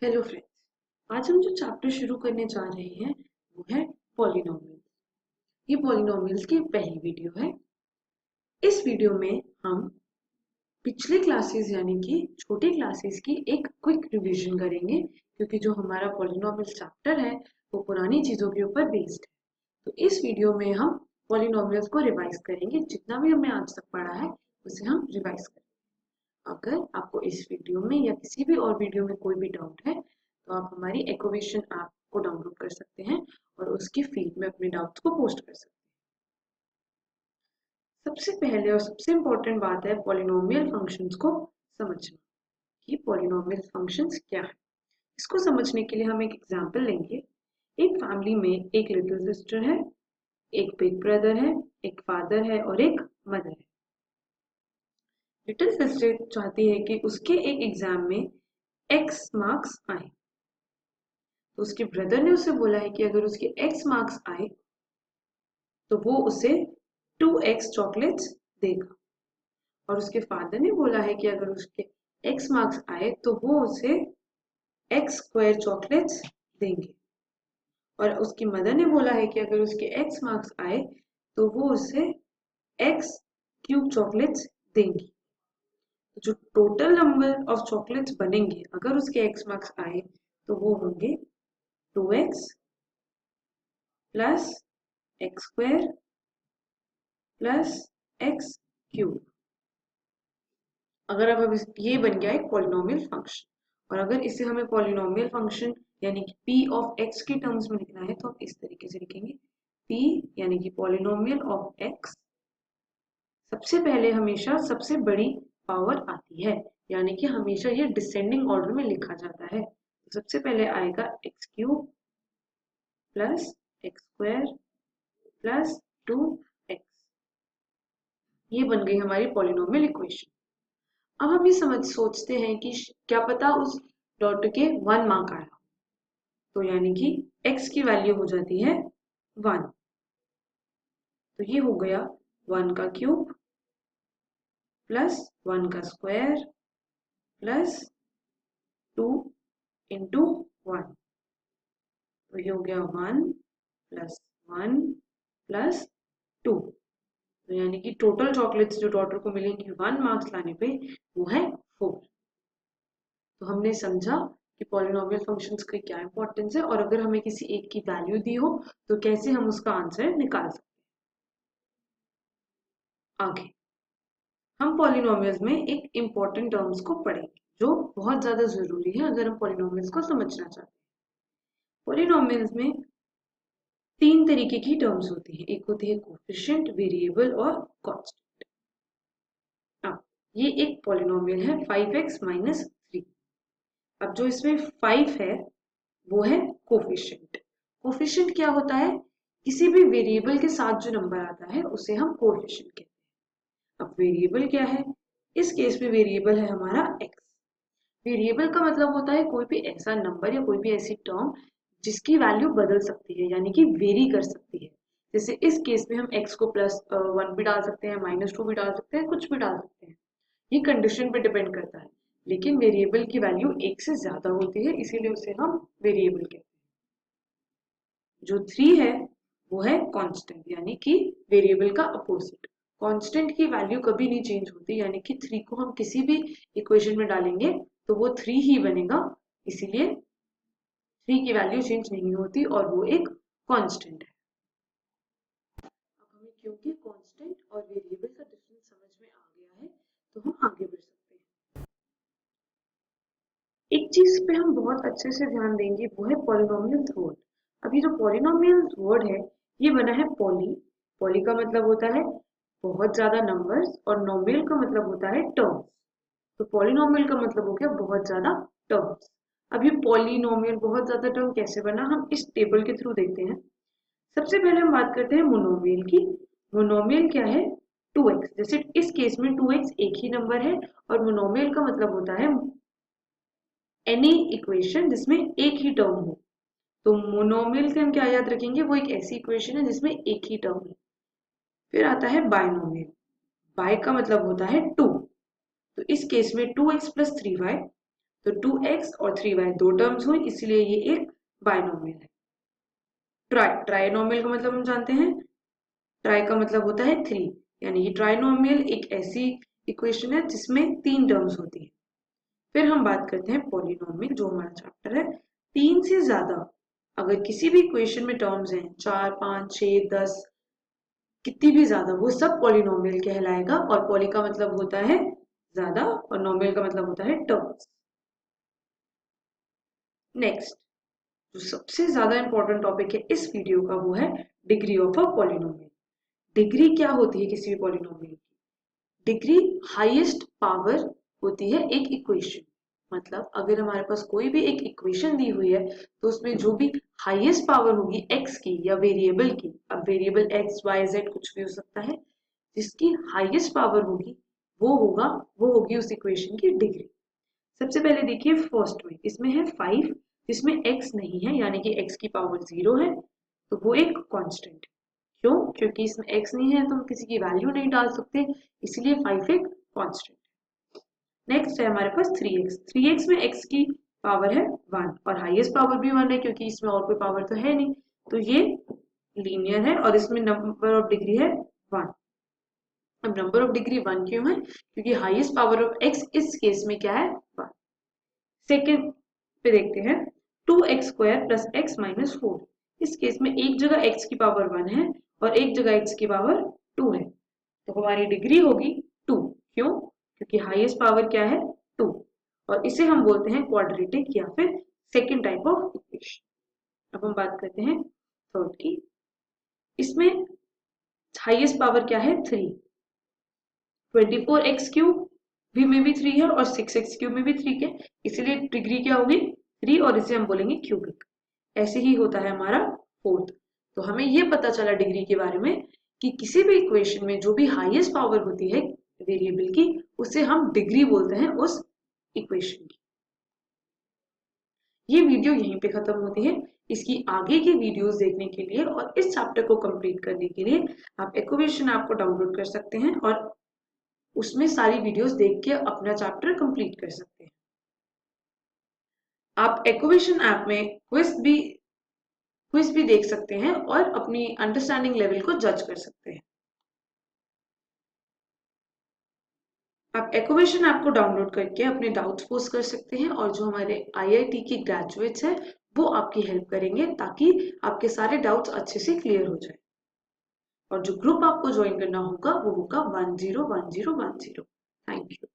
Hello friends. आज हम जो चैप्टर शुरू करने जा रहे हैं वो है पॉलिनोमियल्स। ये पॉलिनोमियल्स की पहली वीडियो है। इस वीडियो में हम पिछले क्लासेस यानी कि छोटे क्लासेस की एक क्विक रिवीजन करेंगे, क्योंकि जो हमारा पॉलिनोमियल चैप्टर है वो पुरानी चीज़ों के ऊपर बेस्ड है। तो इस वीडियो में हम पॉलिनोमियल्स को रिवाइज करेंगे। जितना भी हमने आज तक पढ़ा है उसे हम रिवाइज करेंगे। अगर आपको इस वीडियो में या किसी भी और वीडियो में कोई भी डाउट है तो आप हमारी एक्वेशन ऐप को डाउनलोड कर सकते हैं और उसकी फीड में अपने डाउट्स को पोस्ट कर सकते हैं। सबसे पहले और सबसे इम्पोर्टेंट बात है पॉलिनोमियल फंक्शंस को समझना कि पॉलिनोमियल फंक्शंस क्या है। इसको समझने के लिए हम एक एग्जांपल लेंगे। एक फैमिली में एक लिटिल सिस्टर है, एक बिग ब्रदर है, एक फादर है और एक मदर है। लिटिल सिस्टर चाहती है कि उसके एक एग्जाम में एक्स मार्क्स आए, तो उसके ब्रदर ने उसे बोला है कि अगर उसके एक्स मार्क्स आए तो वो उसे 2x चॉकलेट्स देगा, और उसके फादर ने बोला है कि अगर उसके x मार्क्स आए तो वो उसे x स्क्वायर चॉकलेट्स देंगे, और उसकी मदर ने बोला है कि अगर उसके x मार्क्स आए तो वो उसे x क्यूब चॉकलेट्स देंगी। जो टोटल नंबर ऑफ चॉकलेट्स बनेंगे अगर उसके x मार्क्स आए तो वो होंगे 2x plus x square plus x cube. अगर अब ये बन गया एक पॉलिनोमियल फंक्शन, और अगर इसे हमें पॉलिनोमियल फंक्शन यानी कि p ऑफ x के टर्म्स में लिखना है तो हम इस तरीके से लिखेंगे p यानी कि पॉलिनोमियल ऑफ x। सबसे पहले हमेशा सबसे बड़ी पावर आती है, यानी कि हमेशा ये डिसेंडिंग ऑर्डर में लिखा जाता है। तो सबसे पहले आएगा x cube plus x square plus 2x। ये बन गई हमारी पॉलिनोमियल इक्वेशन। अब हम ये सोचते हैं कि क्या पता उस डॉट के 1 मार्क आया, तो यानी कि x की वैल्यू हो जाती है 1। तो ये हो गया 1 का क्यूब प्लस 1 का स्क्वायर प्लस 2 इंटू 1। तो ये हो गया 1 प्लस 1 प्लस 2। तो यानी कि टोटल चॉकलेट्स जो डॉटर को मिलेंगी 1 मार्क्स लाने पे वो है 4। तो हमने समझा कि पॉलिनोमियल फंक्शंस की क्या इंपॉर्टेंस है, और अगर हमें किसी एक की वैल्यू दी हो तो कैसे हम उसका आंसर निकाल सकते हैं। आगे हम पॉलिनोमियल्स में एक इम्पॉर्टेंट टर्म्स को पढ़ेंगे जो बहुत ज्यादा जरूरी है अगर हम पॉलिनोमियल्स को समझना चाहते हैं। पॉलिनोमियल्स में 3 तरीके की टर्म्स होती है, एक होती है कोफिशिएंट, वेरिएबल और कांस्टेंट। अब ये एक पॉलिनोमियल है 5x माइनस 3। अब जो इसमें 5 है वो है कोफिशिएंट। कोफिशिएंट क्या होता है? किसी भी वेरिएबल के साथ जो नंबर आता है उसे हम कोफिशिएंट कहते हैं। अब वेरिएबल क्या है? इस केस में वेरिएबल है हमारा x। वेरिएबल का मतलब होता है कोई भी ऐसा नंबर या कोई भी ऐसी टर्म जिसकी वैल्यू बदल सकती है, यानी कि वेरी कर सकती है। जैसे इस केस में हम x को +1 भी डाल सकते हैं, -2 भी डाल सकते हैं, कुछ भी डाल सकते हैं। ये कंडीशन पे डिपेंड करता है, लेकिन वेरिएबल की वैल्यू 1 से ज्यादा होती है, इसीलिए उसे हम वेरिएबल कहते हैं। जो 3 है वो है कांस्टेंट, यानी कि वेरिएबल का अपोजिट। कांस्टेंट की वैल्यू कभी नहीं चेंज होती, यानी कि 3 को हम किसी भी इक्वेशन में डालेंगे तो वो 3 ही बनेगा, इसीलिए 3 की वैल्यू चेंज नहीं होती और वो एक कांस्टेंट है। अब हमें क्योंकि कांस्टेंट और वेरिएबल का डिफरेंस समझ में आ गया है तो हम आगे बढ़ सकते हैं। एक चीज पे हम बहुत अच्छे से ध्यान देंगे वो है पॉलिनोमियल वर्ड। अभी जो पॉलिनोमियल वर्ड है ये बना है पॉली। पॉली का मतलब होता है बहुत ज्यादा नंबर्स, और नोमियल का मतलब होता है टर्म्स। तो पॉलिनोमियल का मतलब हो गया बहुत ज्यादा टर्म्स। अब ये पॉलिनोमियल बहुत ज्यादा टर्म कैसे बना हम इस टेबल के थ्रू देखते हैं। सबसे पहले हम बात करते हैं मोनोमियल की। मोनोमियल क्या है? 2x। जैसे इस केस में 2x एक ही नंबर है, और मोनोमियल का मतलब होता है एनी इक्वेशन जिसमें एक ही टर्म हो। तो मोनोमियल से हम क्या याद रखेंगे? वो एक ऐसी इक्वेशन है जिसमें एक ही टर्म है। फिर आता है बायनोमियल। बाय का मतलब होता है 2। तो इस केस में 2x प्लस 3y, तो 2x और 3y दो टर्म्स हुई, इसलिए ये एक बाइनोमियल है। ट्राइनोमियल का मतलब हम जानते हैं, ट्राई का मतलब होता है 3, यानी ये ट्राइनोमियल एक ऐसी इक्वेशन है जिसमें 3 टर्म्स होती है। फिर हम बात करते हैं पॉलिनोमियल, जो हमारा चैप्टर है। 3 से ज्यादा अगर किसी भी इक्वेशन में टर्म्स हैं, 4, 5, 6, 10, कितनी भी ज्यादा, वो सब पॉलिनोमियल कहलाएगा। और पॉली का मतलब होता है ज्यादा और नोमियल का मतलब होता है टर्म्स। नेक्स्ट, जो सबसे ज्यादा इंपॉर्टेंट टॉपिक है इस वीडियो का, वो है degree of a polynomial. Degree क्या होती है किसी भी पॉलिनोमियल की? डिग्री हाईएस्ट पावर होती है एक इक्वेशन। मतलब अगर हमारे पास कोई भी एक इक्वेशन दी हुई है, तो उसमें जो भी हाईएस्ट पावर होगी एक्स की या वेरिएबल की, अब वेरिएबल एक्स वाई जेड कुछ भी हो सकता है, जिसकी हाईएस्ट पावर होगी वो होगी उस इक्वेशन की डिग्री। सबसे पहले देखिए फर्स्ट में, इसमें है 5, जिसमें x नहीं है, यानी कि x की पावर 0 है, तो वो एक कांस्टेंट है। क्यों? क्योंकि इसमें x नहीं है तो हम किसी की वैल्यू नहीं डाल सकते, इसलिए 5 एक कांस्टेंट है। नेक्स्ट है हमारे पास 3x। 3x में x की पावर है 1 और हाईएस्ट पावर भी 1 है, क्योंकि इसमें और कोई पावर तो है नहीं, तो ये लीनियर है और इसमें नंबर ऑफ डिग्री है 1। अब नंबर ऑफ डिग्री 1 क्यों है? क्योंकि हाईएस्ट पावर ऑफ x इस केस में क्या है? 1। सेकेंड पे देखते हैं 2x² प्लस x माइनस 4। इस केस में एक जगह x की पावर 1 है और एक जगह x की पावर 2 है, तो हमारी डिग्री होगी 2। क्यों? क्योंकि हाईएस्ट पावर क्या है? 2। और इसे हम बोलते हैं क्वाड्रेटिक या फिर सेकेंड टाइप ऑफ इक्वेशन। अब हम बात करते हैं थर्ड की। इसमें हाईएस्ट पावर क्या है? 3। 24x³ भी में भी 3 है और 6x³ में भी 3 है, इसलिए डिग्री क्या होगी? 3, और इसे हम बोलेंगे क्यूबिक। ऐसे ही होता है हमारा फोर्थ। तो हमें ये पता चला डिग्री के बारे में कि किसी भी इक्वेशन में जो भी हाईएस्ट पावर होती है वेरिएबल की, उसे हम डिग्री बोलते हैं उस इक्वेशन की। ये वीडियो यहीं पे खत्म होती है। इसकी आगे की वीडियोस देखने के लिए और इस चैप्टर को कंप्लीट करने के लिए आप एक्वेशन ऐप को डाउनलोड कर सकते हैं और उसमें सारी वीडियोस देख के अपना चैप्टर कंप्लीट कर सकते हैं। आप एक्वेशन ऐप में क्विज भी देख सकते हैं और अपनी अंडरस्टैंडिंग लेवल को जज कर सकते हैं। आप एक्वेशन ऐप को डाउनलोड करके अपने डाउट्स पोस्ट कर सकते हैं और जो हमारे IIT के ग्रेजुएट्स हैं वो आपकी हेल्प करेंगे ताकि आपके सारे डाउट्स अच्छे से क्लियर हो जाए। और जो ग्रुप आपको ज्वाइन करना होगा वो होगा 101010। Thank you.